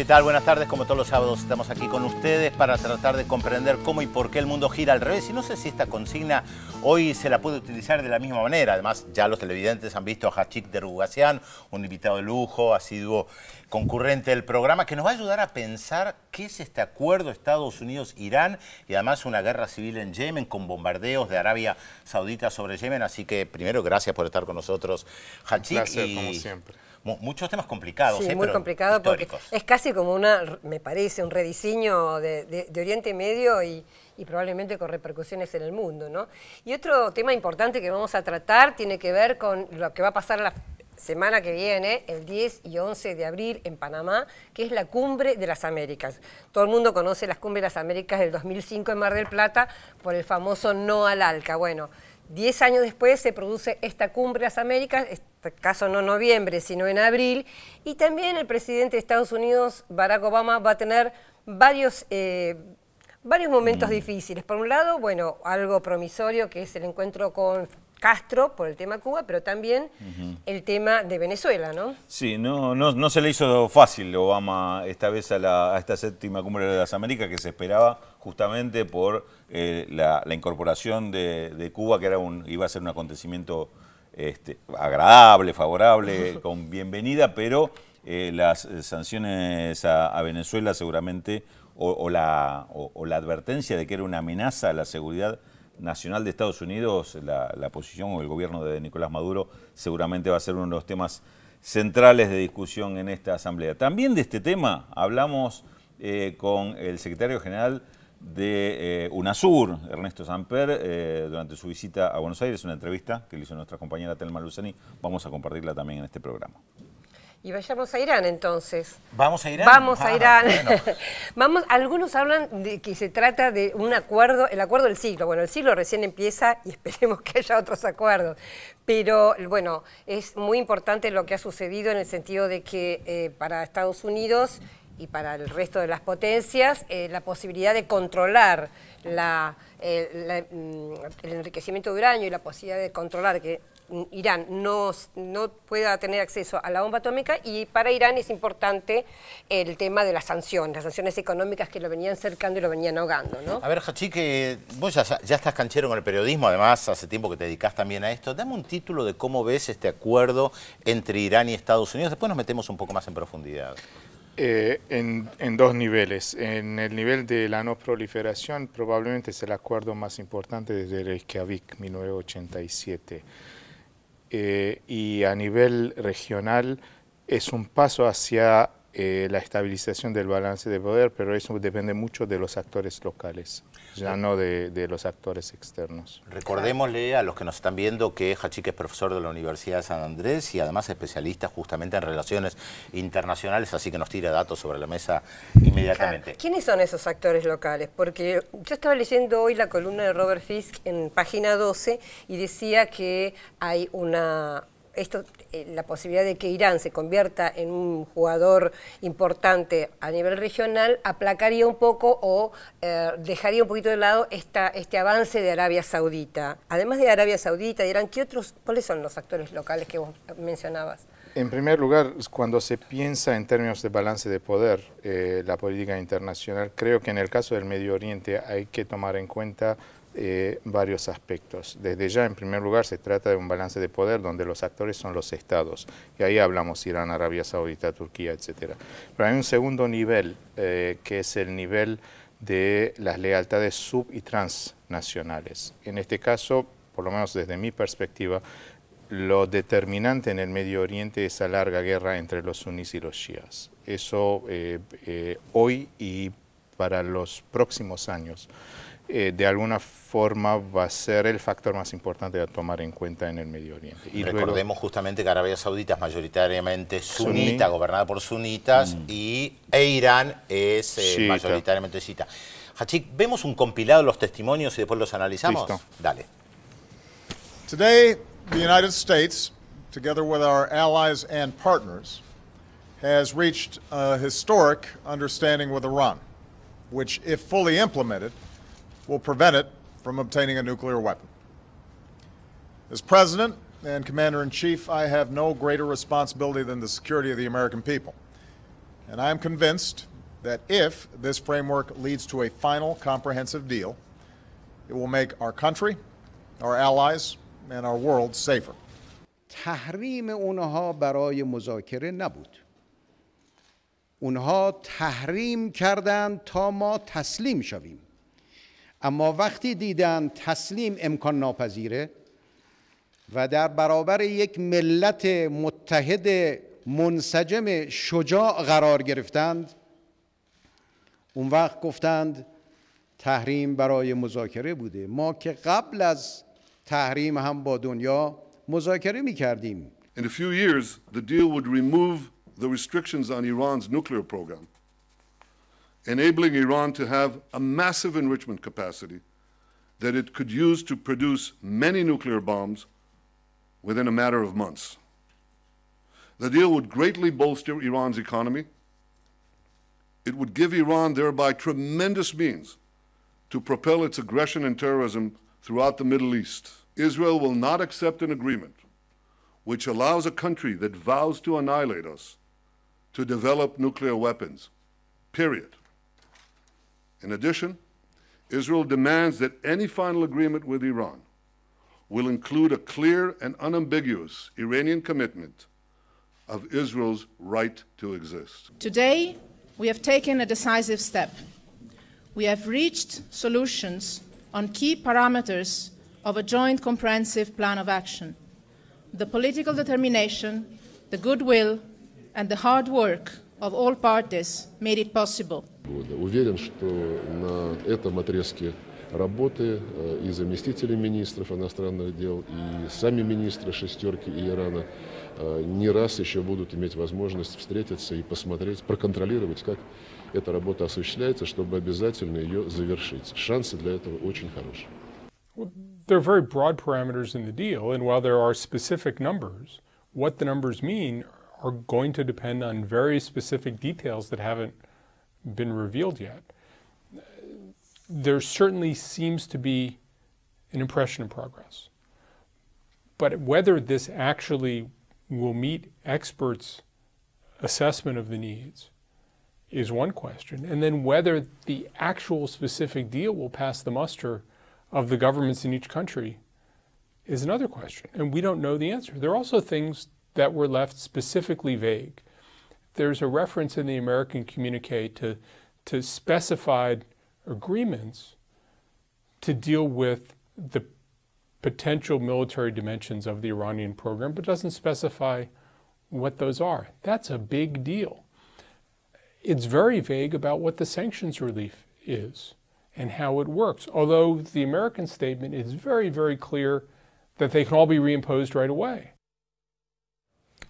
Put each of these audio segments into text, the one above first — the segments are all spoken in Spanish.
¿Qué tal? Buenas tardes. Como todos los sábados estamos aquí con ustedes para tratar de comprender cómo y por qué el mundo gira al revés. Y no sé si esta consigna hoy se la puede utilizar de la misma manera. Además, ya los televidentes han visto a Hachik Derugassian, un invitado de lujo, asiduo concurrente del programa, que nos va a ayudar a pensar qué es este acuerdo Estados Unidos-Irán y además una guerra civil en Yemen con bombardeos de Arabia Saudita sobre Yemen. Así que primero, gracias por estar con nosotros, Hachik. Un placer, como siempre. Muchos temas complicados, sí, muy complicado históricos. Porque es casi como me parece, un rediseño de Oriente Medio y probablemente con repercusiones en el mundo, ¿no? Y otro tema importante que vamos a tratar tiene que ver con lo que va a pasar la semana que viene, el 10 y 11 de abril en Panamá, que es la Cumbre de las Américas. Todo el mundo conoce las Cumbres de las Américas del 2005 en Mar del Plata por el famoso No al ALCA. Bueno, 10 años después se produce esta Cumbre de las Américas, en este caso no en noviembre, sino en abril, y también el presidente de Estados Unidos, Barack Obama, va a tener varios momentos difíciles. Por un lado, bueno, algo promisorio, que es el encuentro con Castro por el tema Cuba, pero también el tema de Venezuela, ¿no? Sí, no se le hizo fácil Obama esta vez a esta séptima Cumbre de las Américas, que se esperaba justamente por la incorporación de Cuba, que iba a ser un acontecimiento agradable, favorable, con bienvenida, pero las sanciones a Venezuela seguramente, o la advertencia de que era una amenaza a la seguridad nacional de Estados Unidos, la posición o el gobierno de Nicolás Maduro seguramente va a ser uno de los temas centrales de discusión en esta asamblea. También de este tema hablamos con el secretario general de UNASUR, Ernesto Samper, durante su visita a Buenos Aires, una entrevista que le hizo nuestra compañera Telma Luceni. Vamos a compartirla también en este programa. Y vayamos a Irán, entonces. ¿Vamos a Irán? Vamos a Irán. Bueno. Algunos hablan de que se trata de un acuerdo, el acuerdo del siglo. Bueno, el siglo recién empieza y esperemos que haya otros acuerdos. Pero, bueno, es muy importante lo que ha sucedido en el sentido de que para Estados Unidos y para el resto de las potencias, la posibilidad de controlar el enriquecimiento de uranio y la posibilidad de controlar que Irán no pueda tener acceso a la bomba atómica, y para Irán es importante el tema de las sanciones económicas que lo venían cercando y lo venían ahogando, ¿no? A ver, Hachik, vos ya estás canchero con el periodismo, además hace tiempo que te dedicás también a esto. Dame un título de cómo ves este acuerdo entre Irán y Estados Unidos, después nos metemos un poco más en profundidad. En dos niveles. En el nivel de la no proliferación, probablemente es el acuerdo más importante desde Reykjavik, 1987. Y a nivel regional es un paso hacia la estabilización del balance de poder, pero eso depende mucho de los actores locales, ya no de los actores externos. Recordémosle a los que nos están viendo que Hachik es profesor de la Universidad de San Andrés y además especialista justamente en relaciones internacionales, así que nos tira datos sobre la mesa inmediatamente. Claro. ¿Quiénes son esos actores locales? Porque yo estaba leyendo hoy la columna de Robert Fisk en página 12 y decía que hay la posibilidad de que Irán se convierta en un jugador importante a nivel regional aplacaría un poco o dejaría un poquito de lado este avance de Arabia Saudita. Además de Arabia Saudita, de Irán, ¿cuáles son los actores locales que vos mencionabas? En primer lugar, cuando se piensa en términos de balance de poder, la política internacional, creo que en el caso del Medio Oriente hay que tomar en cuenta varios aspectos. Desde ya, en primer lugar, se trata de un balance de poder donde los actores son los estados, y ahí hablamos Irán, Arabia Saudita, Turquía, etc. Pero hay un segundo nivel, que es el nivel de las lealtades sub- y transnacionales. En este caso, por lo menos desde mi perspectiva, lo determinante en el Medio Oriente es la larga guerra entre los sunís y los chiíes. Eso hoy y para los próximos años de alguna forma va a ser el factor más importante a tomar en cuenta en el Medio Oriente. Y recordemos justamente que Arabia Saudita es mayoritariamente sunita, gobernada por sunitas, e Irán es mayoritariamente chiita. Hachik, ¿vemos un compilado de los testimonios y después los analizamos? Listo. Dale. Today, the United States, together with our allies and partners, has reached a historic understanding with Iran, which, if fully implemented, will prevent it from obtaining a nuclear weapon. As President and Commander-in-Chief, I have no greater responsibility than the security of the American people. And I am convinced that if this framework leads to a final comprehensive deal, it will make our country, our allies, and our world safer. تحریم اونها برای مذاکره نبود. اونها تحریم کردند تا ما تسلیم شویم. اما وقتی دیدند تسلیم امکان ناپذیره و در برابر یک ملت متحد منسجم شجاع قرار گرفتند، اون وقت گفتند تحریم برای مذاکره بوده. ما که قبل از تحریم هم با دنیا مذاکره می‌کردیم. In a few years, the deal would remove the restrictions on Iran's nuclear program, enabling Iran to have a massive enrichment capacity that it could use to produce many nuclear bombs within a matter of months. The deal would greatly bolster Iran's economy. It would give Iran thereby tremendous means to propel its aggression and terrorism throughout the Middle East. Israel will not accept an agreement which allows a country that vows to annihilate us to develop nuclear weapons, period. In addition, Israel demands that any final agreement with Iran will include a clear and unambiguous Iranian commitment of Israel's right to exist. Today, we have taken a decisive step. We have reached solutions on key parameters of a joint comprehensive plan of action. The political determination, the goodwill, and the hard work of all parties made it possible. Уверен, что на этом отрезке работы и заместители министров иностранных дел, и сами министры «шестерки» и Ирана не раз еще будут иметь возможность встретиться и посмотреть, проконтролировать, как эта работа осуществляется, чтобы обязательно ее завершить. Шансы для этого очень хорошие. There are very broad parameters in the deal, and while there are specific numbers, what the numbers mean are going to depend on very specific details that haven't been revealed yet. There certainly seems to be an impression of progress. But whether this actually will meet experts' assessment of the needs is one question. And then whether the actual specific deal will pass the muster of the governments in each country is another question. And we don't know the answer. There are also things that were left specifically vague. There's a reference in the American communique to specified agreements to deal with the potential military dimensions of the Iranian program, but doesn't specify what those are. That's a big deal. It's very vague about what the sanctions relief is and how it works, although the American statement is very, very clear that they can all be reimposed right away.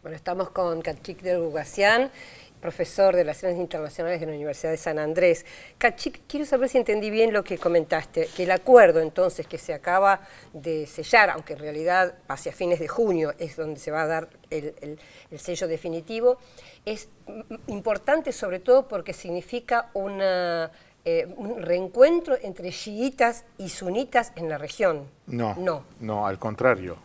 Bueno, estamos con Khachik Dergougassian, profesor de Relaciones Internacionales de la Universidad de San Andrés. Khachik, quiero saber si entendí bien lo que comentaste, que el acuerdo entonces que se acaba de sellar, aunque en realidad hacia fines de junio es donde se va a dar el sello definitivo, es importante sobre todo porque significa un reencuentro entre chiitas y sunitas en la región. No, al contrario.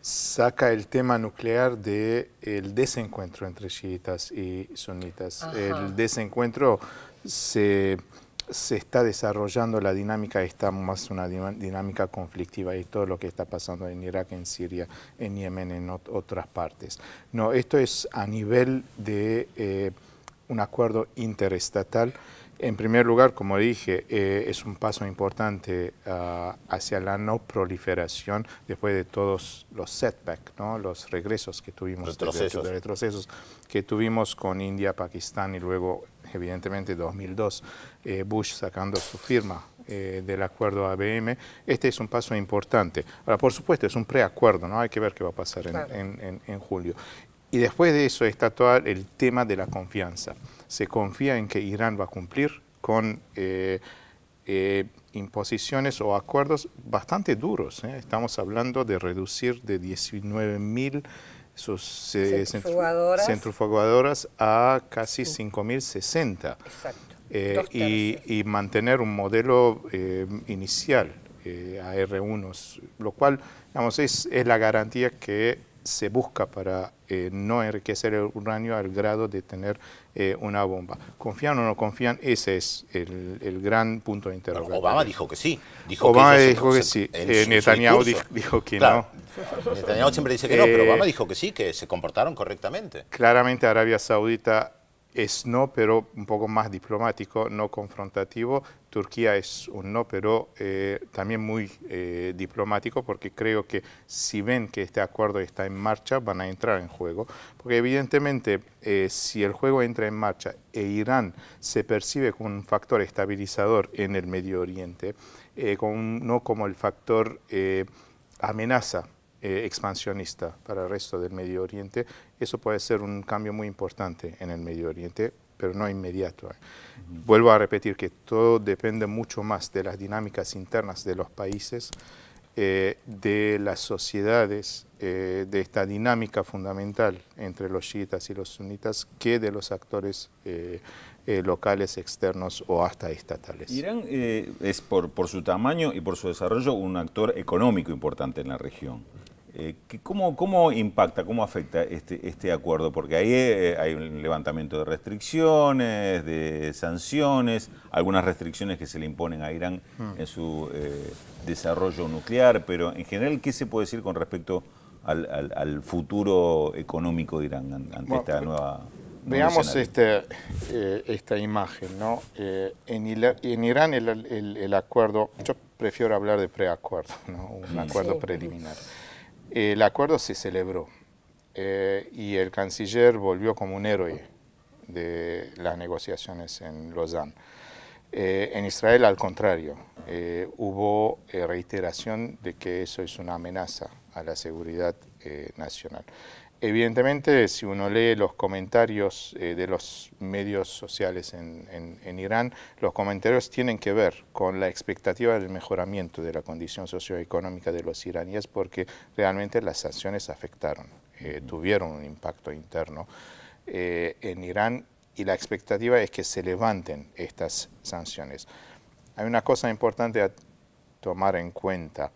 Saca el tema nuclear del desencuentro entre chiitas y sunitas. Ajá. El desencuentro se está desarrollando, la dinámica está más una dinámica conflictiva y todo lo que está pasando en Irak, en Siria, en Yemen, en otras partes. No, esto es a nivel de un acuerdo interestatal. En primer lugar, como dije, es un paso importante hacia la no proliferación después de todos los setbacks, ¿no? Los regresos que tuvimos, retrocesos que tuvimos con India, Pakistán y luego, evidentemente, 2002, Bush sacando su firma del acuerdo ABM. Este es un paso importante. Ahora, por supuesto, es un preacuerdo, ¿no? Hay que ver qué va a pasar en julio. Y después de eso está todo el tema de la confianza. Se confía en que Irán va a cumplir con imposiciones o acuerdos bastante duros. Estamos hablando de reducir de 19.000 sus centrifugadoras a casi 5.060. Exacto. Y mantener un modelo inicial, AR1, lo cual digamos, es la garantía que se busca para no enriquecer el uranio al grado de tener una bomba. ¿Confían o no confían? Ese es el gran punto de interrogatorio. Obama dijo que sí. Obama dijo que sí. Netanyahu dijo que no. Netanyahu siempre dice que no, pero Obama dijo que sí, que se comportaron correctamente. Claramente Arabia Saudita es no, pero un poco más diplomático, no confrontativo. Turquía es un no, pero también muy diplomático, porque creo que si ven que este acuerdo está en marcha, van a entrar en juego. Porque evidentemente, si el juego entra en marcha e Irán se percibe como un factor estabilizador en el Medio Oriente, no como el factor amenaza expansionista para el resto del Medio Oriente, eso puede ser un cambio muy importante en el Medio Oriente, pero no inmediato. Vuelvo a repetir que todo depende mucho más de las dinámicas internas de los países, de las sociedades, de esta dinámica fundamental entre los chiitas y los sunitas, que de los actores locales, externos o hasta estatales. Irán es por su tamaño y por su desarrollo un actor económico importante en la región. ¿Cómo impacta, cómo afecta este acuerdo? Porque ahí hay un levantamiento de restricciones, de sanciones, algunas restricciones que se le imponen a Irán en su desarrollo nuclear, pero en general, ¿qué se puede decir con respecto al futuro económico de Irán ante esta nueva... Veamos esta imagen, ¿no? En Irán el acuerdo, yo prefiero hablar de preacuerdo, ¿no? Un acuerdo preliminar. El acuerdo se celebró y el canciller volvió como un héroe de las negociaciones en Lausanne. En Israel, al contrario, hubo reiteración de que eso es una amenaza a la seguridad nacional. Evidentemente, si uno lee los comentarios de los medios sociales en Irán, los comentarios tienen que ver con la expectativa del mejoramiento de la condición socioeconómica de los iraníes, porque realmente las sanciones afectaron, tuvieron un impacto interno en Irán, y la expectativa es que se levanten estas sanciones. Hay una cosa importante a tomar en cuenta.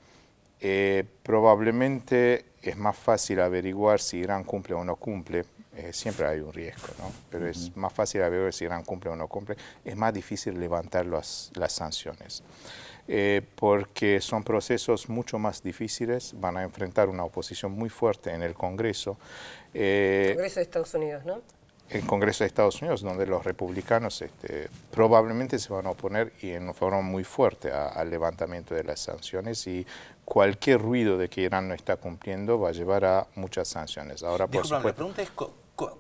Probablemente es más fácil averiguar si Irán cumple o no cumple, siempre hay un riesgo, ¿no? Pero es más fácil averiguar si Irán cumple o no cumple, es más difícil levantar las sanciones, porque son procesos mucho más difíciles, van a enfrentar una oposición muy fuerte en el Congreso. El Congreso de Estados Unidos, ¿no? El Congreso de Estados Unidos, donde los republicanos probablemente se van a oponer y en forma muy fuerte al levantamiento de las sanciones, y cualquier ruido de que Irán no está cumpliendo va a llevar a muchas sanciones. Ahora, por supuesto, la pregunta es,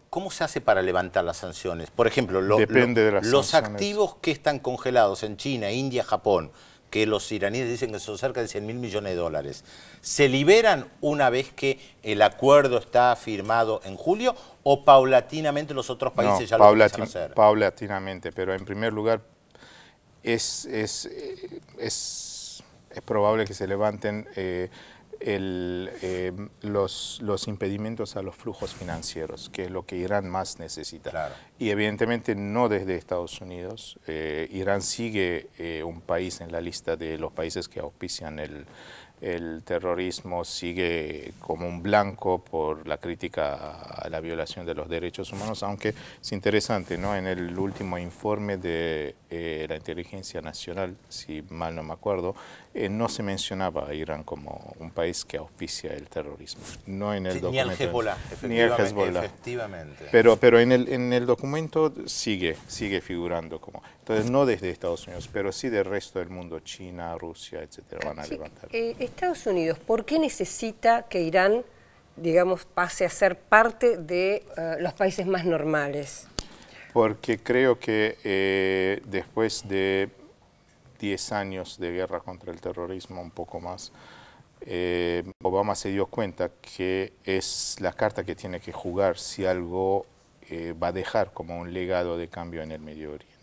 ¿cómo se hace para levantar las sanciones? Por ejemplo, depende de los activos que están congelados en China, India, Japón, que los iraníes dicen que son cerca de 100.000 millones de dólares, ¿se liberan una vez que el acuerdo está firmado en julio o paulatinamente los otros países ya lo comienzan a hacer? Paulatinamente, pero en primer lugar es probable que se levanten los impedimentos a los flujos financieros, que es lo que Irán más necesita. Claro. Y evidentemente no desde Estados Unidos. Irán sigue un país en la lista de los países que auspician el terrorismo, sigue como un blanco por la crítica a la violación de los derechos humanos, aunque es interesante, ¿no? En el último informe de la Inteligencia Nacional, si mal no me acuerdo, no se mencionaba a Irán como un país que auspicia el terrorismo. No en el documento. Ni el Hezbollah, efectivamente. Pero en el documento sigue figurando como. Entonces, no desde Estados Unidos, pero sí del resto del mundo, China, Rusia, etcétera, van a levantar. Estados Unidos, ¿por qué necesita que Irán, digamos, pase a ser parte de los países más normales? Porque creo que después de 10 años de guerra contra el terrorismo, un poco más, Obama se dio cuenta que es la carta que tiene que jugar si algo va a dejar como un legado de cambio en el Medio Oriente.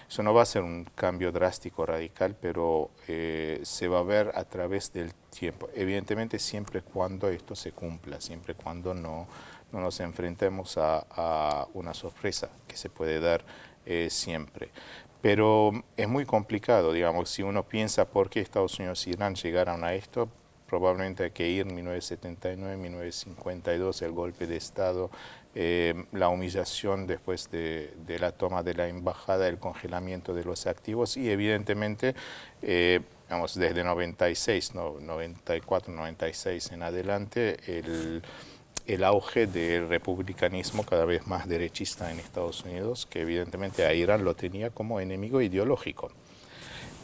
Eso no va a ser un cambio drástico, radical, pero se va a ver a través del tiempo. Evidentemente, siempre y cuando esto se cumpla, siempre y cuando no nos enfrentemos a una sorpresa que se puede dar siempre. Pero es muy complicado, digamos, si uno piensa por qué Estados Unidos y Irán llegaron a esto, probablemente hay que ir 1979, 1952, el golpe de Estado, la humillación después de la toma de la embajada, el congelamiento de los activos y evidentemente, digamos, desde 96, 94, 96 en adelante, el auge del republicanismo cada vez más derechista en Estados Unidos, que evidentemente a Irán lo tenía como enemigo ideológico.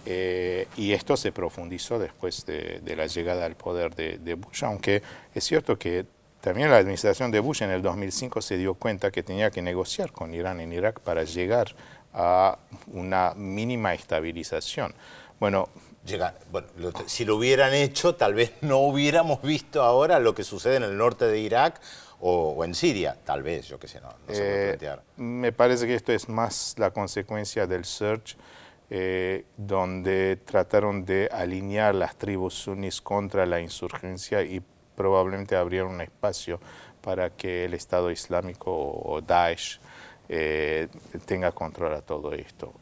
Y esto se profundizó después de la llegada al poder de Bush, aunque es cierto que también la administración de Bush en el 2005 se dio cuenta que tenía que negociar con Irán en Irak para llegar a una mínima estabilización. Bueno, si lo hubieran hecho, tal vez no hubiéramos visto ahora lo que sucede en el norte de Irak o en Siria, tal vez, yo qué sé, no se puede plantear. Me parece que esto es más la consecuencia del surge, donde trataron de alinear las tribus suníes contra la insurgencia y probablemente abrieron un espacio para que el Estado Islámico o Daesh tenga control a todo esto.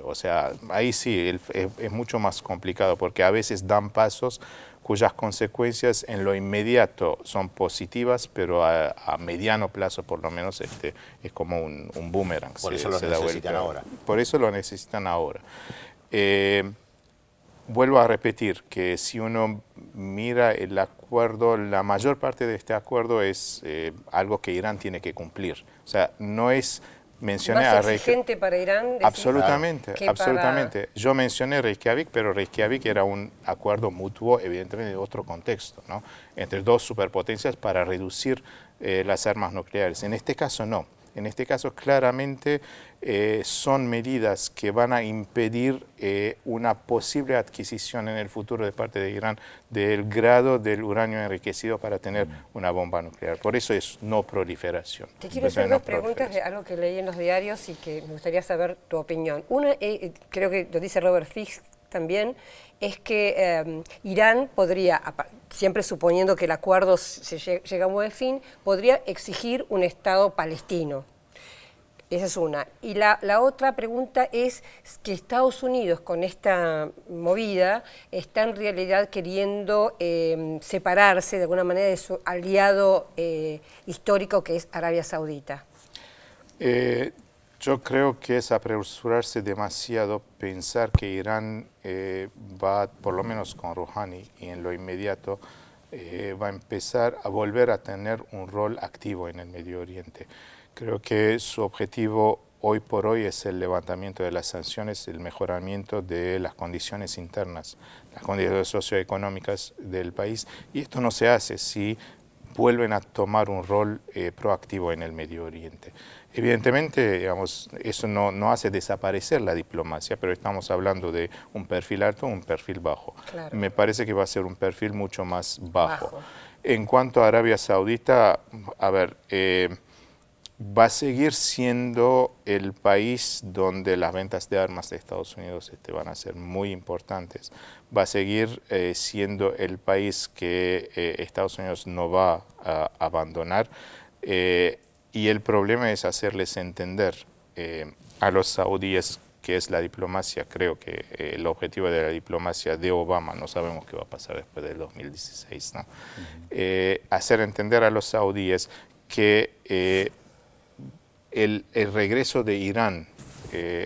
O sea, ahí sí es mucho más complicado porque a veces dan pasos cuyas consecuencias en lo inmediato son positivas, pero a mediano plazo por lo menos es como un boomerang. Por eso lo necesitan ahora. Por eso lo necesitan ahora. Vuelvo a repetir que si uno mira el acuerdo, la mayor parte de este acuerdo es algo que Irán tiene que cumplir. O sea, no es... ¿Más exigente para Irán? Absolutamente, absolutamente. Yo mencioné Reykjavik, pero Reykjavik era un acuerdo mutuo, evidentemente de otro contexto, ¿no? Entre dos superpotencias para reducir las armas nucleares. En este caso no. En este caso claramente son medidas que van a impedir una posible adquisición en el futuro de parte de Irán del grado del uranio enriquecido para tener una bomba nuclear. Por eso es no proliferación. Te quiero hacer dos preguntas de algo que leí en los diarios y que me gustaría saber tu opinión. Una, creo que lo dice Robert Fisk también, es que Irán podría, siempre suponiendo que el acuerdo se llega a un buen fin, podría exigir un Estado palestino. Esa es una. Y la otra pregunta es que Estados Unidos con esta movida está en realidad queriendo separarse de alguna manera de su aliado histórico que es Arabia Saudita. Yo creo que es apresurarse demasiado pensar que Irán va, por lo menos con Rouhani y en lo inmediato, va a empezar a volver a tener un rol activo en el Medio Oriente. Creo que su objetivo hoy por hoy es el levantamiento de las sanciones, el mejoramiento de las condiciones internas, las condiciones socioeconómicas del país, y esto no se hace si vuelven a tomar un rol proactivo en el Medio Oriente. Evidentemente, digamos, eso no hace desaparecer la diplomacia, pero estamos hablando de un perfil alto o un perfil bajo. Claro. Me parece que va a ser un perfil mucho más bajo. En cuanto a Arabia Saudita, a ver, va a seguir siendo el país donde las ventas de armas de Estados Unidos van a ser muy importantes. Va a seguir siendo el país que Estados Unidos no va a abandonar. Y el problema es hacerles entender a los saudíes que es la diplomacia. Creo que el objetivo de la diplomacia de Obama, no sabemos qué va a pasar después del 2016, ¿no? Hacer entender a los saudíes que el regreso de Irán,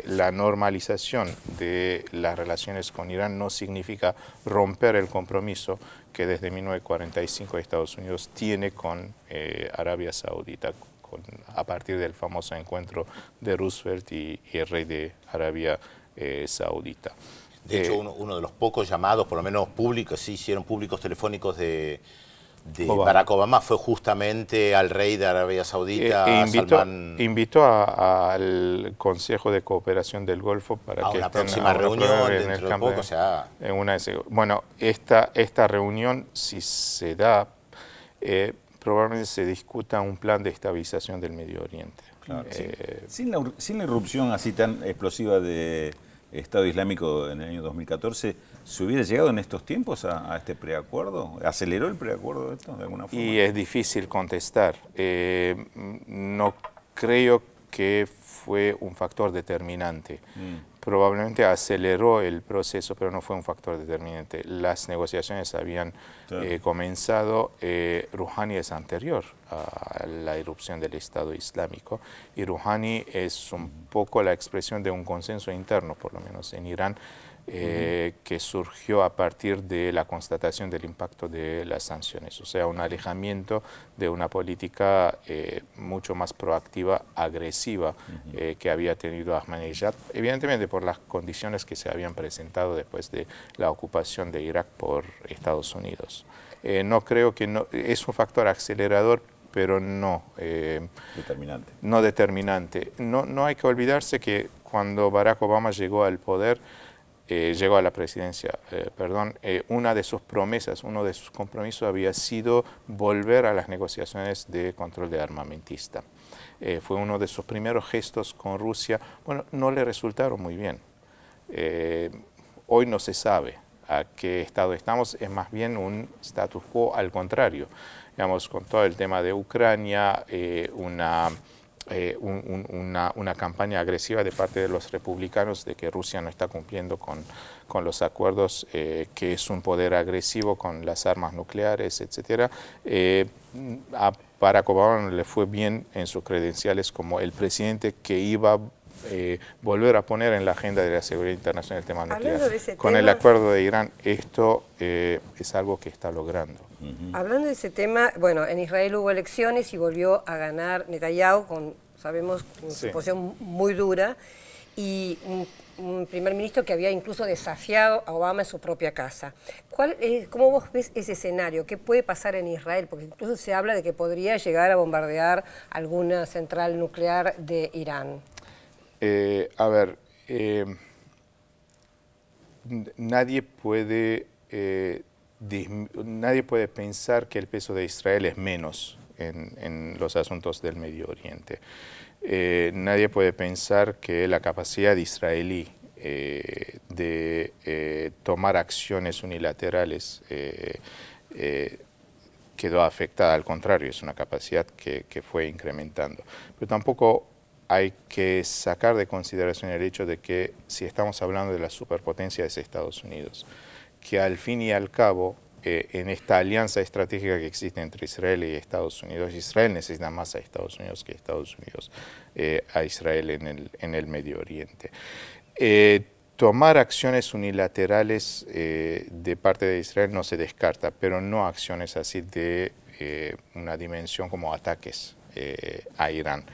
la normalización de las relaciones con Irán no significa romper el compromiso que desde 1945 Estados Unidos tiene con Arabia Saudita, a partir del famoso encuentro de Roosevelt y el rey de Arabia Saudita. De hecho, uno de los pocos llamados, por lo menos públicos, sí hicieron públicos telefónicos de Barack Obama fue justamente al rey de Arabia Saudita, invitó al Consejo de Cooperación del Golfo para que una próxima reunión en el campo. Bueno, esta reunión, si se da, probablemente se discuta un plan de estabilización del Medio Oriente. Claro, sin la irrupción así tan explosiva de Estado Islámico en el año 2014, ¿se hubiera llegado en estos tiempos a este preacuerdo? ¿Aceleró el preacuerdo esto de alguna forma? Y es difícil contestar. No creo que fue un factor determinante. probablemente aceleró el proceso, pero no fue un factor determinante. Las negociaciones habían comenzado, Rouhani es anterior a la irrupción del Estado Islámico, y Rouhani es un poco la expresión de un consenso interno, por lo menos en Irán, que surgió a partir de la constatación del impacto de las sanciones, o sea, un alejamiento de una política mucho más proactiva, agresiva, que había tenido Ahmadinejad, evidentemente por las condiciones que se habían presentado después de la ocupación de Irak por Estados Unidos. No creo que es un factor acelerador, pero no determinante. No determinante. No hay que olvidarse que cuando Barack Obama llegó al poder, llegó a la presidencia, una de sus promesas, uno de sus compromisos había sido volver a las negociaciones de control de armamentista. Fue uno de sus primeros gestos con Rusia. Bueno, no le resultaron muy bien. Hoy no se sabe a qué estado estamos, es más bien un status quo al contrario. Digamos, con todo el tema de Ucrania, una campaña agresiva de parte de los republicanos de que Rusia no está cumpliendo con los acuerdos, que es un poder agresivo con las armas nucleares, etc. A Barack Obama no le fue bien en sus credenciales como el presidente que iba a volver a poner en la agenda de la seguridad internacional el tema nuclear. Con el acuerdo de Irán, esto es algo que está logrando. Hablando de ese tema, bueno, en Israel hubo elecciones y volvió a ganar Netanyahu con, sabemos, una posición muy dura, y un primer ministro que había incluso desafiado a Obama en su propia casa. ¿Cómo vos ves ese escenario? ¿Qué puede pasar en Israel? Porque incluso se habla de que podría llegar a bombardear alguna central nuclear de Irán. Nadie puede pensar que el peso de Israel es menos en los asuntos del Medio Oriente. Nadie puede pensar que la capacidad israelí de tomar acciones unilaterales quedó afectada. Al contrario, es una capacidad que fue incrementando. Pero tampoco hay que sacar de consideración el hecho de que si estamos hablando de la superpotencia de Estados Unidos, que al fin y al cabo, en esta alianza estratégica que existe entre Israel y Estados Unidos, Israel necesita más a Estados Unidos que Estados Unidos a Israel en el Medio Oriente. Tomar acciones unilaterales de parte de Israel no se descarta, pero no acciones así de una dimensión como ataques a Irán.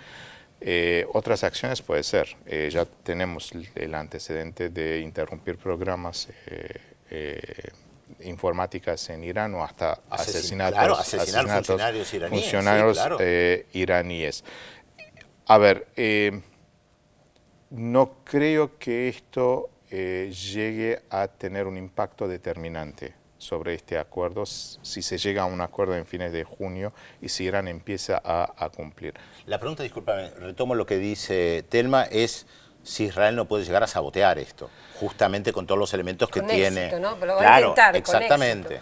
Otras acciones puede ser, ya tenemos el antecedente de interrumpir programas informáticas en Irán, o hasta asesinatos funcionarios iraníes. A ver, no creo que esto llegue a tener un impacto determinante sobre este acuerdo, si se llega a un acuerdo en fines de junio y si Irán empieza a cumplir. La pregunta, discúlpame, retomo lo que dice Telma, es si Israel no puede llegar a sabotear esto, justamente con todos los elementos que tiene. Éxito, ¿no? Pero lo va a intentar, exactamente.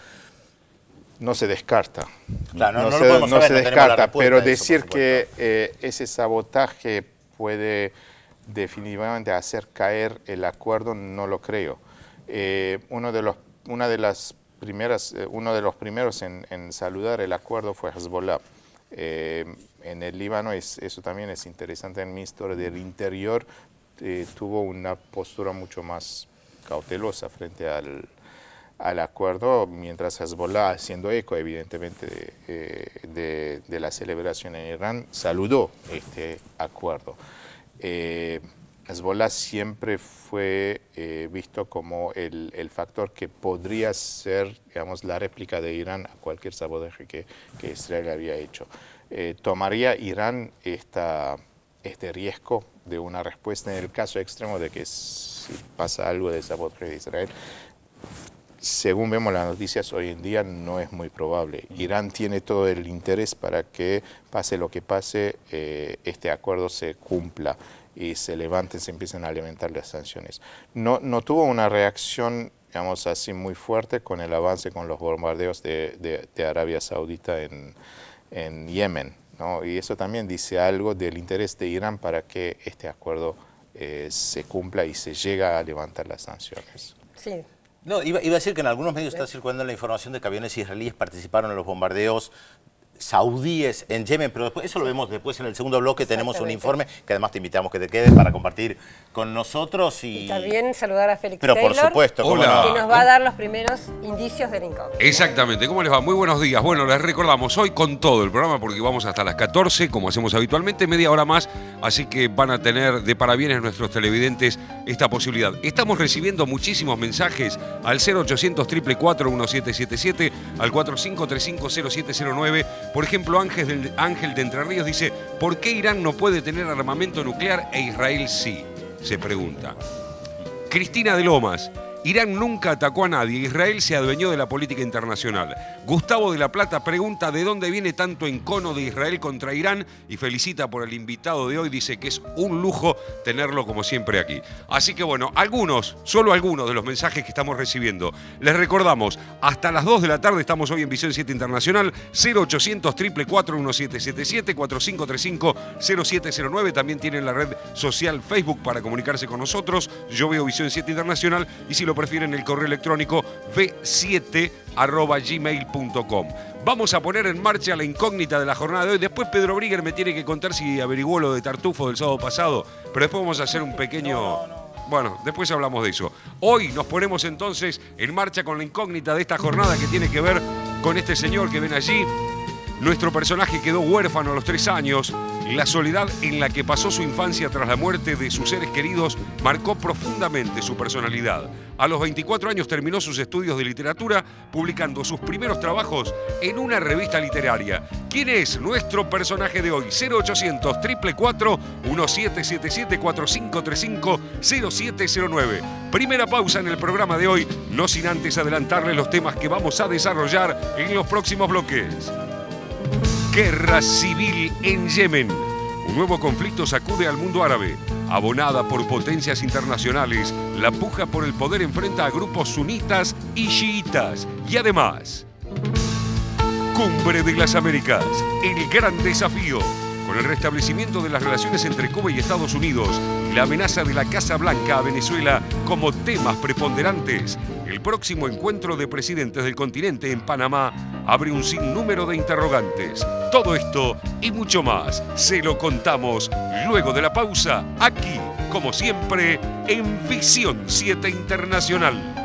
No se descarta. Claro, no se descarta, pero decir que ese sabotaje puede definitivamente hacer caer el acuerdo, no lo creo. Uno de los primeros en saludar el acuerdo fue Hezbollah. En el Líbano, eso también es interesante, el ministro del Interior tuvo una postura mucho más cautelosa frente al acuerdo, mientras Hezbollah, haciendo eco evidentemente de la celebración en Irán, saludó este acuerdo. Hezbollah siempre fue visto como el factor que podría ser, digamos, la réplica de Irán a cualquier sabotaje que Israel había hecho. ¿Tomaría Irán este riesgo de una respuesta en el caso extremo de que si pasa algo de sabotaje de Israel? Según vemos las noticias hoy en día, no es muy probable. Irán tiene todo el interés para que pase lo que pase, este acuerdo se cumpla y se levanten, se empiecen a levantar las sanciones. No tuvo una reacción, digamos así, muy fuerte con el avance con los bombardeos de Arabia Saudita en Yemen, ¿no? Y eso también dice algo del interés de Irán para que este acuerdo se cumpla y se llega a levantar las sanciones. Sí. No, iba a decir que en algunos medios está circulando la información de que aviones israelíes participaron en los bombardeos saudíes en Yemen, pero después, eso lo vemos después en el segundo bloque. Tenemos un informe que además te invitamos que te quedes para compartir con nosotros. Y también saludar a Félix Taylor, por supuesto, hola, que nos va a dar los primeros indicios del incógnito. Exactamente, ¿cómo les va? Muy buenos días. Bueno, les recordamos hoy con todo el programa, porque vamos hasta las 14, como hacemos habitualmente, media hora más, así que van a tener de parabienes nuestros televidentes esta posibilidad. Estamos recibiendo muchísimos mensajes al 0800 444 1777, al 45350709. Por ejemplo, Ángel de Entre Ríos dice: ¿por qué Irán no puede tener armamento nuclear e Israel sí? Se pregunta. Cristina de Lomas: Irán nunca atacó a nadie, Israel se adueñó de la política internacional. Gustavo de la Plata pregunta de dónde viene tanto encono de Israel contra Irán y felicita por el invitado de hoy, dice que es un lujo tenerlo como siempre aquí. Así que bueno, solo algunos de los mensajes que estamos recibiendo. Les recordamos, hasta las 2 de la tarde estamos hoy en Visión 7 Internacional, 0800 444 1777, 4535-0709, también tienen la red social Facebook para comunicarse con nosotros. Yo veo Visión 7 Internacional y si lo prefieren el correo electrónico v7@gmail.com. Vamos a poner en marcha la incógnita de la jornada de hoy. Después Pedro Brigger me tiene que contar si averiguó lo de Tartufo del sábado pasado, pero después vamos a hacer un pequeño... Bueno, después hablamos de eso. Hoy nos ponemos entonces en marcha con la incógnita de esta jornada que tiene que ver con este señor que ven allí. Nuestro personaje quedó huérfano a los 3 años. La soledad en la que pasó su infancia tras la muerte de sus seres queridos marcó profundamente su personalidad. A los 24 años terminó sus estudios de literatura, publicando sus primeros trabajos en una revista literaria. ¿Quién es nuestro personaje de hoy? 0800 444 1777 4535 0709. Primera pausa en el programa de hoy, no sin antes adelantarles los temas que vamos a desarrollar en los próximos bloques. Guerra civil en Yemen. Un nuevo conflicto sacude al mundo árabe. Abonada por potencias internacionales, la puja por el poder enfrenta a grupos sunitas y chiitas. Y además, Cumbre de las Américas, el gran desafío. Con el restablecimiento de las relaciones entre Cuba y Estados Unidos y la amenaza de la Casa Blanca a Venezuela como temas preponderantes, el próximo encuentro de presidentes del continente en Panamá abre un sinnúmero de interrogantes. Todo esto y mucho más se lo contamos luego de la pausa, aquí, como siempre, en Visión 7 Internacional.